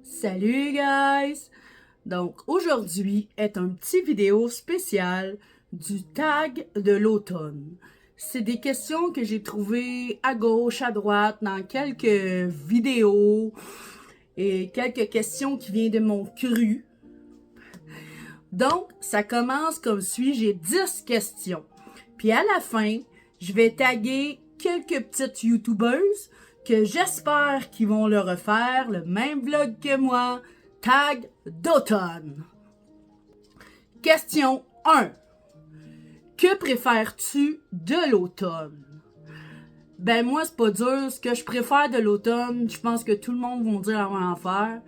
Salut guys! Donc aujourd'hui est un petit vidéo spécial du tag de l'automne. C'est des questions que j'ai trouvées à gauche, à droite, dans quelques vidéos et quelques questions qui viennent de mon cru. Donc ça commence comme suit, j'ai 10 questions. Puis à la fin, je vais taguer quelques petites youtubeuses que j'espère qu'ils vont le refaire, le même vlog que moi, tag d'automne. Question 1. Que préfères-tu de l'automne? Ben moi, c'est pas dur. Ce que je préfère de l'automne, je pense que tout le monde va dire la même affaire,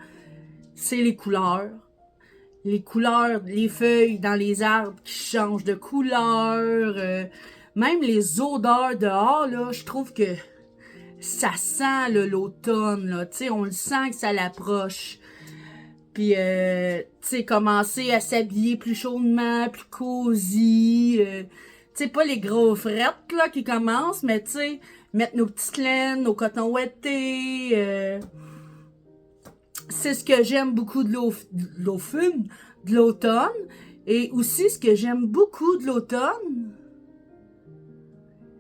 c'est les couleurs. Les couleurs, les feuilles dans les arbres qui changent de couleur, même les odeurs dehors, là, je trouve que ça sent l'automne, là, tu sais, on le sent que ça l'approche. Puis, tu sais, commencer à s'habiller plus chaudement, plus cosy, tu sais, pas les gros frettes, là, qui commencent, mais tu sais, mettre nos petites laines, nos cotons ouettés, c'est ce que j'aime beaucoup de l'automne. Et aussi, ce que j'aime beaucoup de l'automne,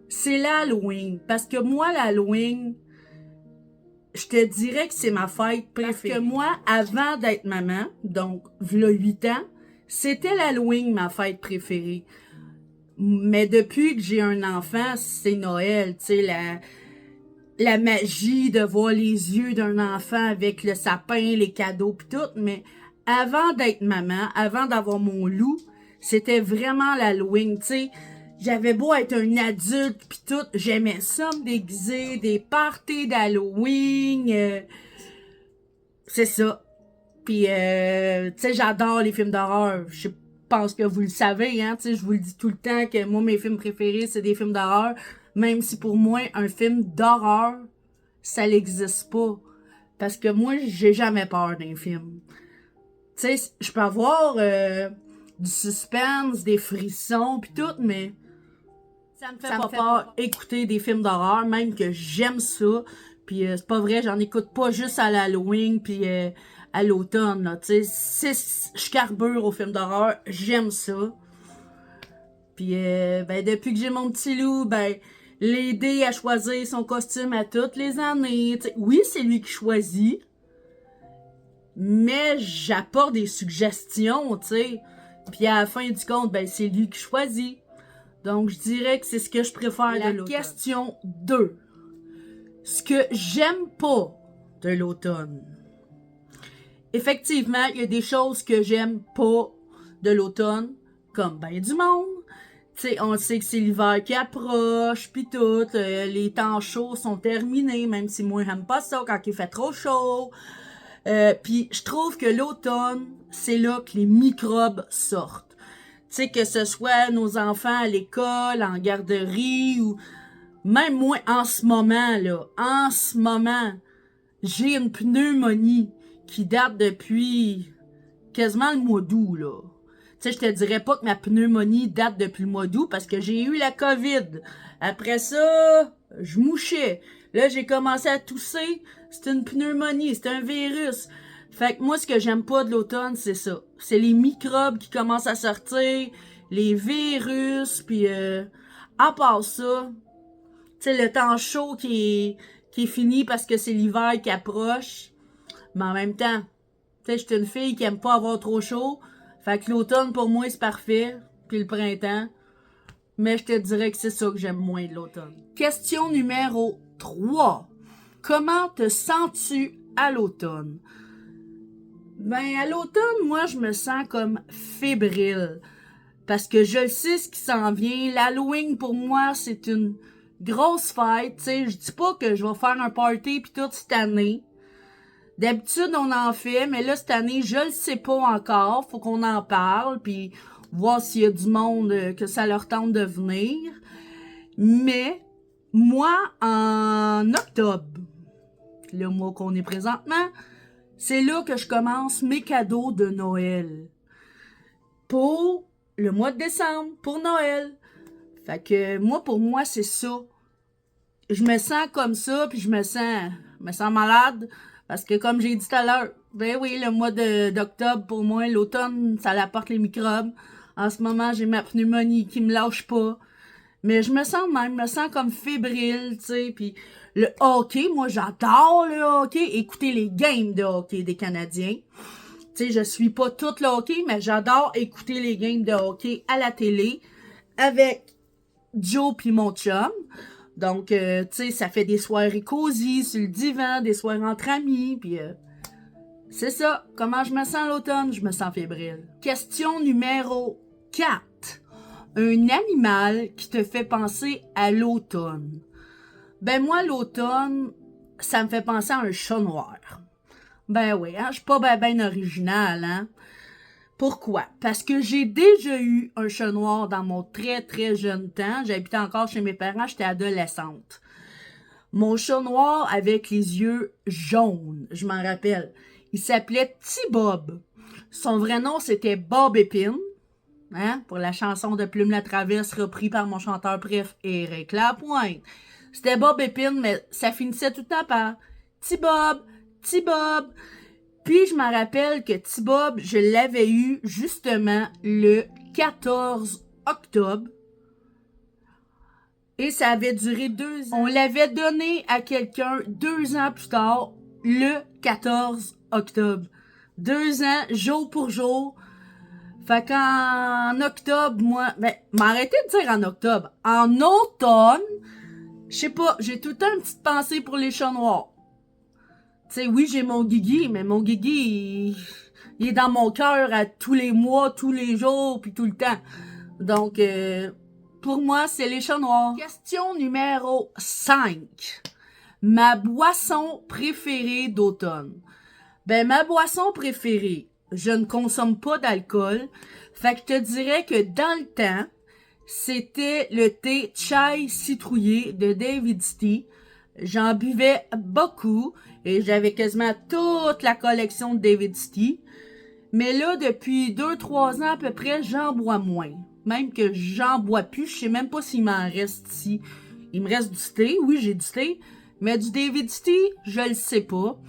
c'est l'Halloween. Parce que moi, l'Halloween, je te dirais que c'est ma fête préférée. Parce que moi, avant d'être maman, donc, v'là 8 ans, c'était l'Halloween, ma fête préférée. Mais depuis que j'ai un enfant, c'est Noël, tu sais, la magie de voir les yeux d'un enfant avec le sapin, les cadeaux pis tout, mais avant d'être maman, avant d'avoir mon loup, c'était vraiment l'Halloween, tu sais. J'avais beau être un adulte pis tout, j'aimais ça me déguiser, des parties d'Halloween, c'est ça. Puis, tu sais, j'adore les films d'horreur. Je pense que vous le savez, hein, tu sais, je vous le dis tout le temps que moi, mes films préférés, c'est des films d'horreur. Même si pour moi, un film d'horreur, ça n'existe pas. Parce que moi, j'ai jamais peur d'un film. Tu sais, je peux avoir du suspense, des frissons pis tout, mais ça me fait pas peur écouter des films d'horreur, même que j'aime ça. Puis c'est pas vrai, j'en écoute pas juste à l'Halloween puis à l'automne, là, tu sais. Je carbure aux films d'horreur, j'aime ça. Puis ben depuis que j'ai mon petit loup, ben l'aider à choisir son costume à toutes les années. T'sais, oui, c'est lui qui choisit, mais j'apporte des suggestions, tu sais. Puis à la fin du compte, ben c'est lui qui choisit. Donc je dirais que c'est ce que je préfère de l'automne. La question 2. Ce que j'aime pas de l'automne. Effectivement, il y a des choses que j'aime pas de l'automne, comme ben du monde. T'sais, on sait que c'est l'hiver qui approche, pis tout, les temps chauds sont terminés, même si moi j'aime pas ça quand il fait trop chaud. Puis je trouve que l'automne, c'est là que les microbes sortent. Tu sais, que ce soit nos enfants à l'école, en garderie, ou même moi en ce moment, j'ai une pneumonie qui date depuis quasiment le mois d'août, là. Tu sais, je te dirais pas que ma pneumonie date depuis le mois d'août parce que j'ai eu la COVID. Après ça, je mouchais. Là, j'ai commencé à tousser. C'est une pneumonie, c'est un virus. Fait que moi, ce que j'aime pas de l'automne, c'est ça. C'est les microbes qui commencent à sortir, les virus, puis à part ça, tu sais, le temps chaud qui est fini parce que c'est l'hiver qui approche. Mais en même temps, tu sais, je suis une fille qui aime pas avoir trop chaud. Fait que l'automne, pour moi, c'est parfait. Puis le printemps. Mais je te dirais que c'est ça que j'aime moins de l'automne. Question numéro 3. Comment te sens-tu à l'automne? Ben, à l'automne, moi, je me sens comme fébrile. Parce que je sais ce qui s'en vient. L'Halloween, pour moi, c'est une grosse fête. Tu sais, je dis pas que je vais faire un party pis tout cette année. D'habitude, on en fait, mais là, cette année, je le sais pas encore. Faut qu'on en parle, puis voir s'il y a du monde que ça leur tente de venir. Mais, moi, en octobre, le mois qu'on est présentement, c'est là que je commence mes cadeaux de Noël. Pour le mois de décembre, pour Noël. Fait que, moi, pour moi, c'est ça. Je me sens comme ça, puis je me sens me sens malade. Parce que comme j'ai dit tout à l'heure, ben oui, le mois d'octobre, pour moi, l'automne, ça apporte les microbes. En ce moment, j'ai ma pneumonie qui me lâche pas. Mais je me sens même, je me sens comme fébrile, tu sais. Puis le hockey, moi, j'adore le hockey. Écouter les games de hockey des Canadiens. Tu sais, je suis pas tout le hockey, mais j'adore écouter les games de hockey à la télé avec Joe puis mon chum. Donc, tu sais, ça fait des soirées cosy sur le divan, des soirées entre amis, puis c'est ça. Comment je me sens l'automne? Je me sens fébrile. Question numéro 4. Un animal qui te fait penser à l'automne. Ben moi, l'automne, ça me fait penser à un chat noir. Ben oui, hein, je suis pas ben original, hein. Pourquoi? Parce que j'ai déjà eu un chat noir dans mon très très jeune temps. J'habitais encore chez mes parents, j'étais adolescente. Mon chat noir avec les yeux jaunes, je m'en rappelle. Il s'appelait Petit Bob. Son vrai nom, c'était Bob Épine. Hein? Pour la chanson de Plume la Traverse, repris par mon chanteur préf, Éric Lapointe. C'était Bob Épine, mais ça finissait tout le temps par Petit Bob, Petit Bob. Puis je me rappelle que Petit Bob, je l'avais eu justement le 14 octobre. Et ça avait duré 2 ans. On l'avait donné à quelqu'un 2 ans plus tard, le 14 octobre. 2 ans, jour pour jour. Fait qu'en octobre, moi, m'arrêtez de dire en octobre. En automne, je sais pas, j'ai tout le temps une petite pensée pour les chats noirs. Tu sais, oui, j'ai mon Guigui, mais mon Guigui, il est dans mon cœur à tous les mois, tous les jours, puis tout le temps. Donc, pour moi, c'est les chats noirs. Question numéro 5. Ma boisson préférée d'automne. Ben, ma boisson préférée, je ne consomme pas d'alcool. Fait que je te dirais que dans le temps, c'était le thé chai citrouillé de David's Tea. J'en buvais beaucoup et j'avais quasiment toute la collection de David's Tea. Mais là, depuis 2-3 ans à peu près, j'en bois moins. Même que j'en bois plus, je sais même pas s'il m'en reste ici. Il me reste du thé, oui, j'ai du thé. Mais du David's Tea, je le sais pas.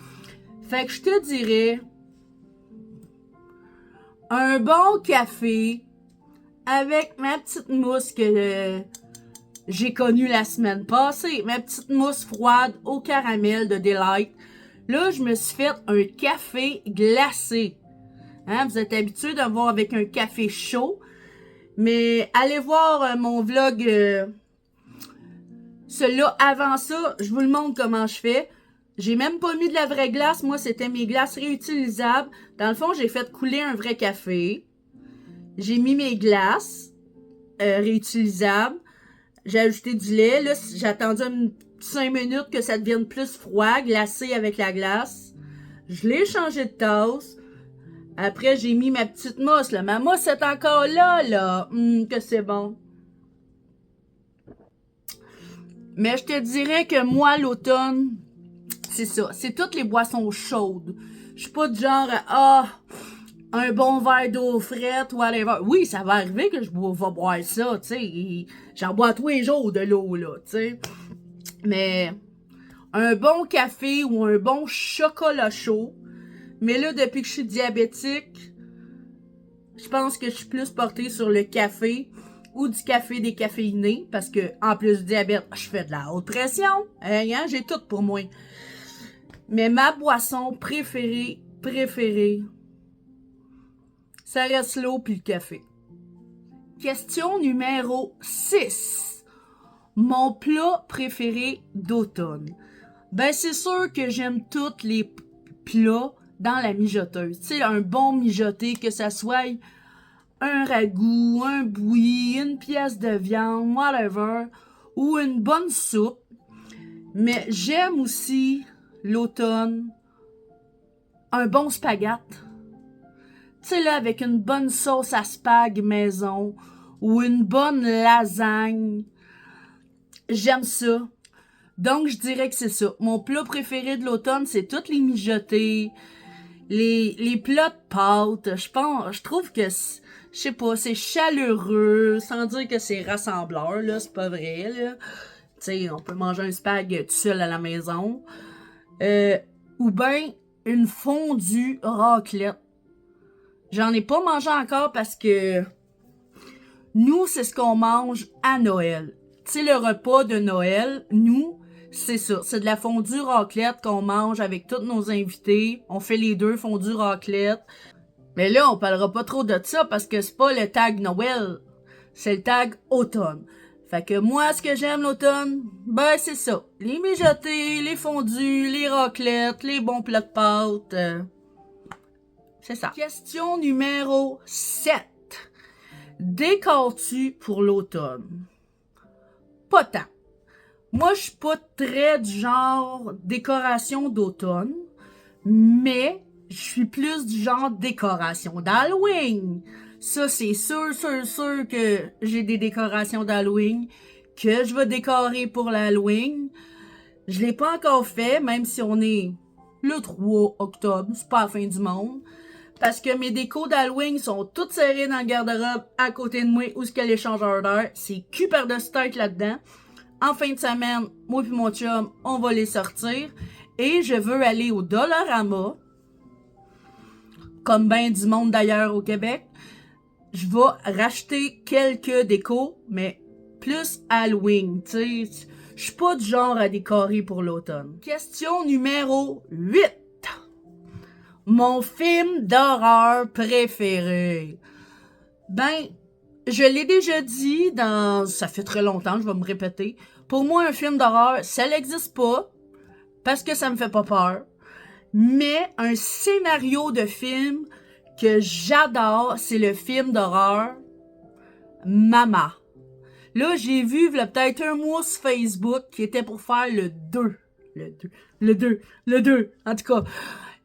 Fait que je te dirais un bon café avec ma petite mousse que j'ai connue la semaine passée. Ma petite mousse froide au caramel de Delight. Là, je me suis fait un café glacé. Hein, vous êtes habitués de me voir avec un café chaud. Mais allez voir mon vlog, celui-là avant ça, je vous le montre comment je fais. J'ai même pas mis de la vraie glace, moi c'était mes glaces réutilisables. Dans le fond, j'ai fait couler un vrai café. J'ai mis mes glaces réutilisables. J'ai ajouté du lait. Là, j'ai attendu 5 minutes que ça devienne plus froid, glacé avec la glace. Je l'ai changé de tasse. Après, j'ai mis ma petite mousse, là. Ma mousse est encore là, là. Que c'est bon. Mais je te dirais que moi, l'automne, c'est ça. C'est toutes les boissons chaudes. Je suis pas du genre, un bon verre d'eau frette, whatever. Oui, ça va arriver que je vais boire ça, tu sais. J'en bois tous les jours de l'eau, là, tu sais. Mais un bon café ou un bon chocolat chaud. Mais là, depuis que je suis diabétique, je pense que je suis plus portée sur le café ou du café décaféiné. Parce que, en plus du diabète, je fais de la haute pression. Hein, j'ai tout pour moi. Mais ma boisson préférée, ça reste l'eau puis le café. Question numéro 6. Mon plat préféré d'automne. Ben, c'est sûr que j'aime tous les plats dans la mijoteuse. Tu sais, un bon mijoté, que ça soit un ragoût, un bouilli, une pièce de viande, whatever, ou une bonne soupe. Mais j'aime aussi, l'automne, un bon spaghette. Tu sais, là, avec une bonne sauce à spag maison, ou une bonne lasagne. J'aime ça. Donc, je dirais que c'est ça. Mon plat préféré de l'automne, c'est toutes les mijotés, les plats de pâtes. Je trouve que, je sais pas, c'est chaleureux, sans dire que c'est rassembleur, là, c'est pas vrai, là. Tu sais, on peut manger un spag tout seul à la maison. ou bien une fondue raclette. J'en ai pas mangé encore parce que nous, c'est ce qu'on mange à Noël. Tu sais, le repas de Noël, nous, c'est ça. C'est de la fondue raclette qu'on mange avec tous nos invités. On fait les deux, fondue raclette. Mais là, on parlera pas trop de ça parce que c'est pas le tag Noël. C'est le tag automne. Fait que moi, ce que j'aime l'automne, ben c'est ça. Les mijotés, les fondus, les raclettes, les bons plats de pâtes. C'est ça. Question numéro 7. Décores-tu pour l'automne? Pas tant. Moi, je suis pas très du genre décoration d'automne, mais je suis plus du genre décoration d'Halloween. Ça, c'est sûr que j'ai des décorations d'Halloween, que je vais décorer pour l'Halloween. Je l'ai pas encore fait, même si on est le 3 octobre, c'est pas la fin du monde. Parce que mes décos d'Halloween sont toutes serrées dans le garde-robe à côté de moi où est-ce qu'il y a l'échangeur d'air. C'est cul par-dessus tête là-dedans. En fin de semaine, moi et mon chum, on va les sortir. Et je veux aller au Dollarama, comme ben du monde d'ailleurs au Québec. Je vais racheter quelques décos, mais plus Halloween, tu sais. Je suis pas du genre à décorer pour l'automne. Question numéro 8. Mon film d'horreur préféré. Ben, je l'ai déjà dit dans... Ça fait très longtemps, je vais me répéter. Pour moi, un film d'horreur, ça n'existe pas, parce que ça me fait pas peur. Mais un scénario de film que j'adore, c'est le film d'horreur Mama. Là, j'ai vu, il y a peut-être un mois sur Facebook, qui était pour faire le 2. Le 2. En tout cas,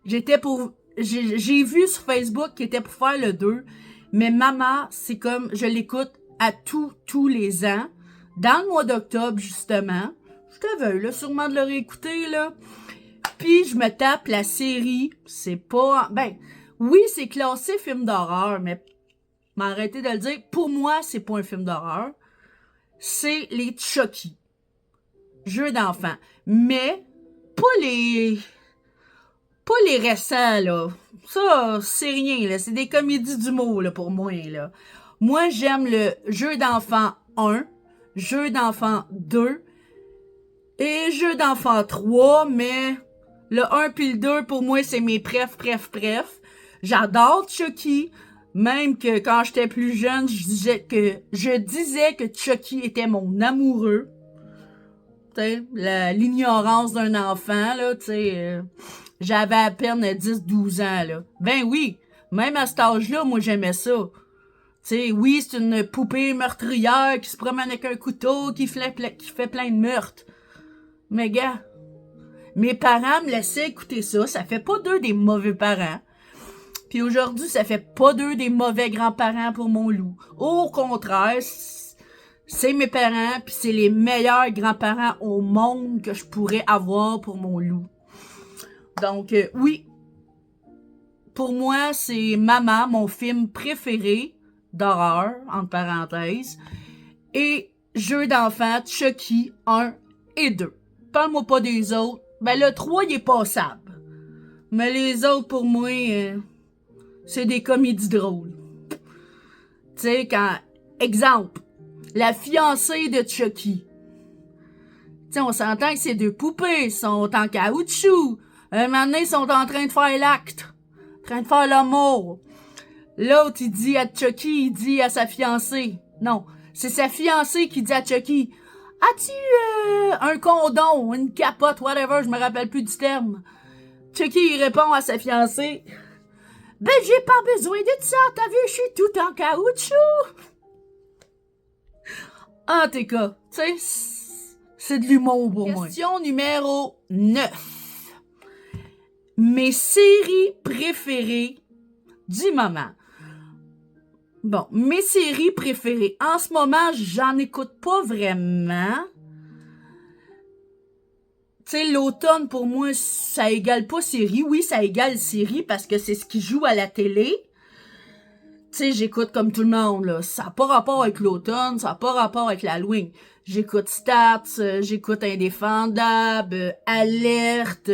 j'ai vu sur Facebook qui était pour faire le 2. Mais Mama, c'est comme, je l'écoute à tous les ans. Dans le mois d'octobre, justement. Je te veux, là, sûrement de le réécouter, là. Puis, je me tape la série. C'est pas... Ben, oui, c'est classé film d'horreur, mais m'arrêtez de le dire. Pour moi, c'est pas un film d'horreur. C'est les Chucky. Jeux d'enfants. Mais, pas les récents, là. Ça, c'est rien, là. C'est des comédies d'humour, là, pour moi, là. Moi, j'aime le jeu d'enfant 1, jeu d'enfant 2 et jeu d'enfant 3, mais le 1 puis le 2, pour moi, c'est mes bref. J'adore Chucky, même que quand j'étais plus jeune, je disais que Chucky était mon amoureux. Tu sais, l'ignorance d'un enfant, là, tu sais... J'avais à peine 10-12 ans, là. Ben oui, même à cet âge-là, moi, j'aimais ça. Tu sais, oui, c'est une poupée meurtrière qui se promène avec un couteau, qui fait plein de meurtres. Mais gars, mes parents me laissaient écouter ça. Ça fait pas d'eux des mauvais parents. Puis aujourd'hui, ça fait pas d'eux des mauvais grands-parents pour mon loup. Au contraire, c'est mes parents, puis c'est les meilleurs grands-parents au monde que je pourrais avoir pour mon loup. Donc, oui, pour moi, c'est Mama, mon film préféré d'horreur, entre parenthèses, et jeu d'enfant, Chucky 1 et 2. Parle-moi pas des autres. Ben, le 3, il est passable. Mais les autres, pour moi, c'est des comédies drôles. Tu sais, quand... Exemple, la fiancée de Chucky. Tu sais, on s'entend que ces deux poupées sont en caoutchouc. Un moment donné, ils sont en train de faire l'acte. En train de faire l'amour. L'autre, il dit à Chucky, il dit à sa fiancée. Non, c'est sa fiancée qui dit à Chucky. As-tu un condom, une capote, whatever, je me rappelle plus du terme. Chucky, il répond à sa fiancée. Ben, j'ai pas besoin de ça, t'as vu, je suis tout en caoutchouc. En tout cas, tu sais, c'est de l'humour pour moi. Question numéro 9. Mes séries préférées du moment. Bon, mes séries préférées. En ce moment, j'en écoute pas vraiment. Tu sais, l'automne, pour moi, ça égale pas série. Oui, ça égale série parce que c'est ce qui joue à la télé. sais, j'écoute comme tout le monde, là. Ça n'a pas rapport avec l'automne, ça n'a pas rapport avec l'Halloween. J'écoute Stats, j'écoute Indéfendable, Alerte,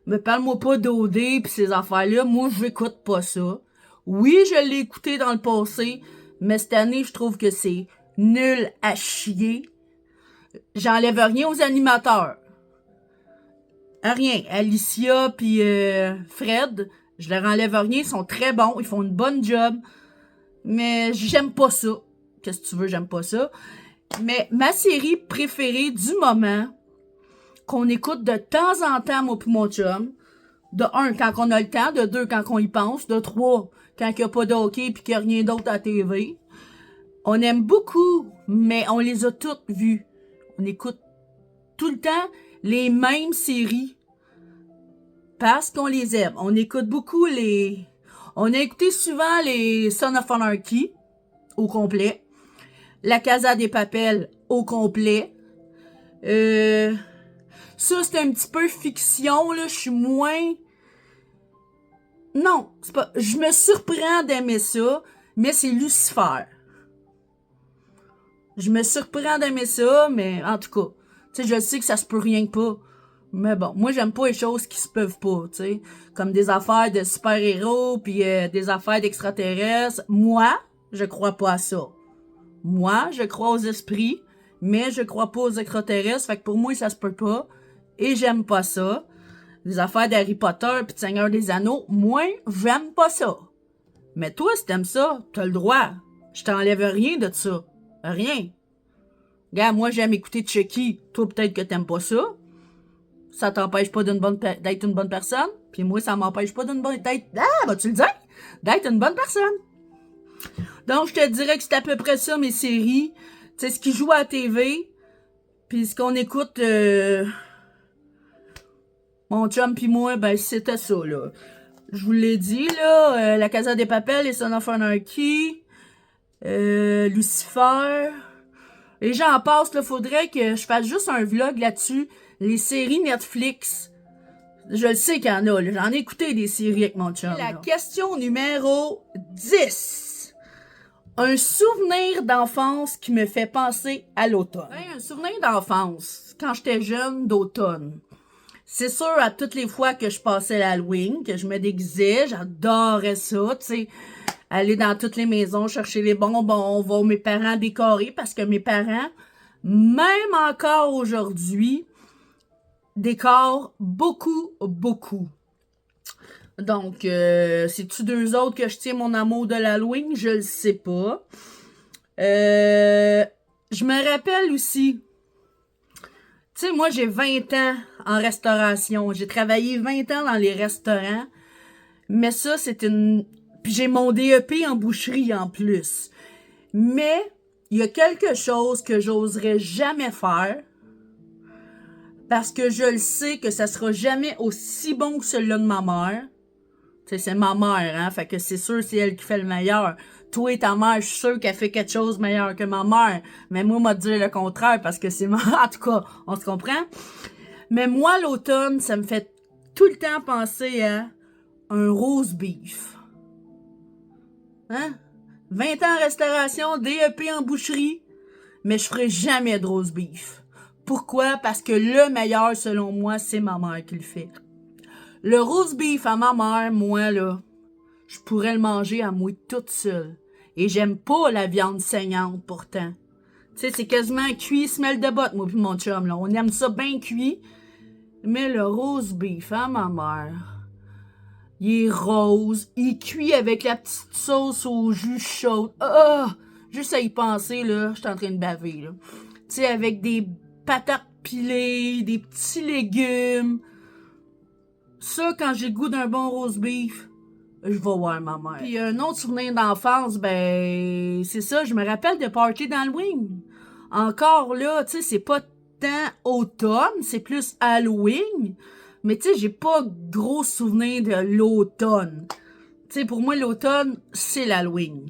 me parle-moi pas d'OD pis ces affaires-là. Moi, j'écoute pas ça. Oui, je l'ai écouté dans le passé, mais cette année, je trouve que c'est nul à chier. J'enlève rien aux animateurs. Rien. Alicia pis Fred, je leur enlève rien, ils sont très bons, ils font une bonne job. Mais j'aime pas ça. Qu'est-ce que tu veux, j'aime pas ça. Mais ma série préférée du moment, qu'on écoute de temps en temps, moi pis mon chum, de 1, quand on a le temps, de 2, quand on y pense, de 3, quand il n'y a pas de hockey pis qu'il n'y a rien d'autre à la TV. On aime beaucoup, mais on les a toutes vues. On écoute tout le temps les mêmes séries parce qu'on les aime. On écoute beaucoup On a écouté souvent les Son of Anarchy au complet. La Casa des Papel au complet. Ça, c'est un petit peu fiction, là. Je suis moins... Non, c'est pas... Je me surprends d'aimer ça, mais c'est Lucifer. Je me surprends d'aimer ça, mais en tout cas, tu sais, je sais que ça se peut rien que pas. Mais bon, moi, j'aime pas les choses qui se peuvent pas, tu sais. Comme des affaires de super-héros, puis des affaires d'extraterrestres. Moi, je crois pas à ça. Moi, je crois aux esprits, mais je crois pas aux extraterrestres. Fait que pour moi, ça se peut pas. Et j'aime pas ça. Les affaires d'Harry Potter pis de Seigneur des Anneaux, moi, j'aime pas ça. Mais toi, si t'aimes ça, t'as le droit. Je t'enlève rien de ça. Rien. Regarde, moi, j'aime écouter Chucky. Toi, peut-être que t'aimes pas ça. Ça t'empêche pas d'être une bonne personne. Puis moi, ça m'empêche pas d'être... Ah, vas-tu le dire? D'être une bonne personne. Donc, je te dirais que c'est à peu près ça, mes séries. Tu sais, ce qui joue à la TV. Puis ce qu'on écoute... Mon chum pis moi, ben, c'était ça, là. Je vous l'ai dit, là. La Casa des Papel, les Son of Anarchy. Lucifer. Et j'en passe, là. Faudrait que je fasse juste un vlog là-dessus. Les séries Netflix. Je le sais qu'il y en a, là. J'en ai écouté des séries avec mon chum. La question numéro 10. Un souvenir d'enfance qui me fait penser à l'automne. Ben, un souvenir d'enfance, quand j'étais jeune, d'automne. C'est sûr, à toutes les fois que je passais l'Halloween, que je me déguisais, j'adorais ça, tu sais. Aller dans toutes les maisons, chercher les bonbons, voir mes parents décorer, parce que mes parents, même encore aujourd'hui, décorent beaucoup, beaucoup. Donc, c'est-tu deux autres que je tiens mon amour de l'Halloween? Je le sais pas. Je me rappelle aussi... Tu sais, moi, j'ai 20 ans en restauration. J'ai travaillé 20 ans dans les restaurants. Mais ça, c'est une... Puis j'ai mon DEP en boucherie en plus. Mais, il y a quelque chose que j'oserais jamais faire. Parce que je le sais que ça sera jamais aussi bon que celui-là de ma mère. Tu sais, c'est ma mère, hein. Fait que c'est sûr, c'est elle qui fait le meilleur. Toi et ta mère, je suis sûre qu'elle fait quelque chose de meilleur que ma mère. Mais moi, m'a dit le contraire parce que c'est ma... En tout cas, on se comprend. Mais moi, l'automne, ça me fait tout le temps penser à un rose beef. Hein? 20 ans en restauration, DEP en boucherie, mais je ferai jamais de rose beef. Pourquoi? Parce que le meilleur, selon moi, c'est ma mère qui le fait. Le rose beef à ma mère, moi, là, je pourrais le manger à moi toute seule. Et j'aime pas la viande saignante, pourtant. Tu sais, c'est quasiment cuit, semelle de botte, moi pis mon chum, là. On aime ça bien cuit. Mais le rose beef, hein, ma mère? Il est rose, il cuit avec la petite sauce au jus chaud. Ah! Juste à y penser, là, je suis en train de baver, là. Tu sais, avec des patates pilées, des petits légumes. Ça, quand j'ai le goût d'un bon rose beef, je vais voir ma mère. Puis un autre souvenir d'enfance, ben, c'est ça, je me rappelle de party d'Halloween. Encore là, tu sais, c'est pas tant automne, c'est plus Halloween. Mais tu sais, j'ai pas gros souvenir de l'automne. Tu sais, pour moi, l'automne, c'est l'Halloween.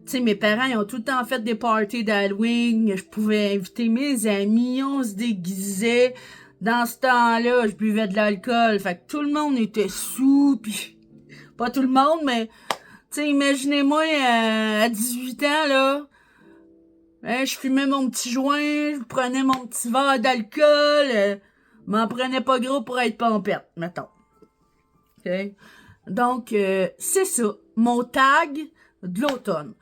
Tu sais, mes parents, ils ont tout le temps fait des parties d'Halloween. Je pouvais inviter mes amis, on se déguisait. Dans ce temps-là, je buvais de l'alcool. Fait que tout le monde était sous, pis... Pas tout le monde, mais Tu sais, imaginez-moi à 18 ans, là, hein, je fumais mon petit joint, je prenais mon petit verre d'alcool, m'en prenais pas gros pour être pompette, mettons. OK? Donc, c'est ça, mon tag de l'automne.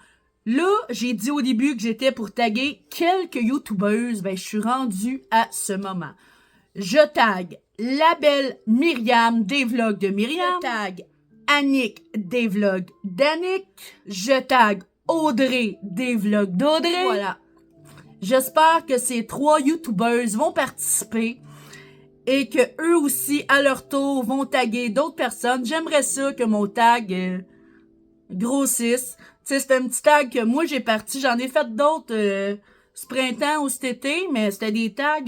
Là, j'ai dit au début que j'étais pour taguer quelques youtubeuses, ben je suis rendue à ce moment. Je tag la belle Myriam des vlogs de Myriam. Je tag Annick des vlogs d'Annick. Je tag Audrey des vlogs d'Audrey. Voilà. J'espère que ces 3 youtubeuses vont participer et que eux aussi, à leur tour, vont taguer d'autres personnes. J'aimerais ça que mon tag grossisse. Tu sais, c'est un petit tag que moi j'ai parti. J'en ai fait d'autres ce printemps ou cet été, mais c'était des tags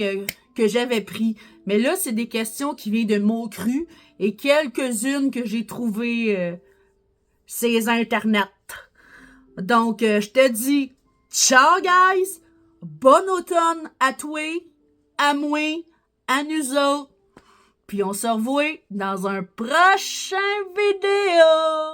que j'avais pris. Mais là, c'est des questions qui viennent de mots crus et quelques-unes que j'ai trouvées ces internets. Donc, je te dis, ciao guys! Bon automne à toi, à moi, à nous autres. Puis on se revoit dans un prochain vidéo.